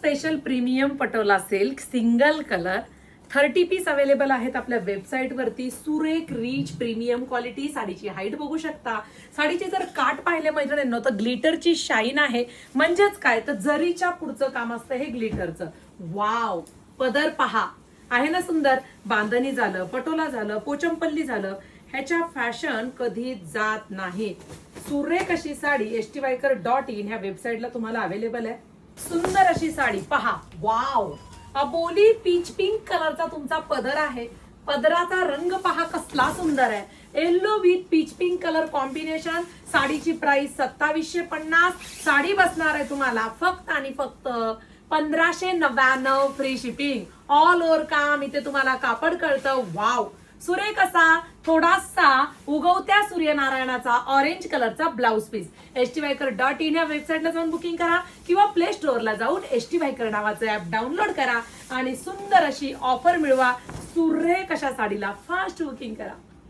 Special premium patola silk single colour 30 piece available आहेत आपल्या website वरती. सुरेख रिच प्रीमियम क्वालिटी. साडीची हाईट बघू शकता. साडीचे जर काठ पाहिले मैत्रिणींनो तर ग्लिटरची शाईन आहे. म्हणजेच काय तर जरीच्या पुढचं काम असतं हे ग्लिटरचं. वाव, पदर पहा आहे ना सुंदर. बांधणी झालं, पटोला झालं, पोचमपल्ली झालं, ह्याच्या फॅशन कधी जात नाही. सुरेख अशी साडी stviker.in ह्या वेबसाईटला तुम्हाला अवेलेबल आहे. सुंदर अशी साडी पहा. वाव, अबोली पीच पिंक कलरचा तुमचा पदर आहे. पदराचा रंग पहा कसला सुंदर आहे. Yellow with peach pink colour combination. साडीची प्राइस 2750. साडी बसणार आहे तुम्हाला फक्त आणि फक्त 1599 फ्री शिपिंग. ऑल ओव्हर काम इथे तुम्हाला कापड कळतं. वाव, सुरेख असा थोडासा उगवत्या सूर्यनारायणाचा ऑरेंज कलरचा ब्लाउज पीस. stviker.in या वेबसाईटला जाऊन बुकिंग करा किंवा प्ले स्टोअरला जाऊन stviker नावाचं ऍप डाउनलोड करा आणि सुंदर अशी ऑफर मिळवा. सुरेख अशा साडीला फास्ट बुकिंग करा.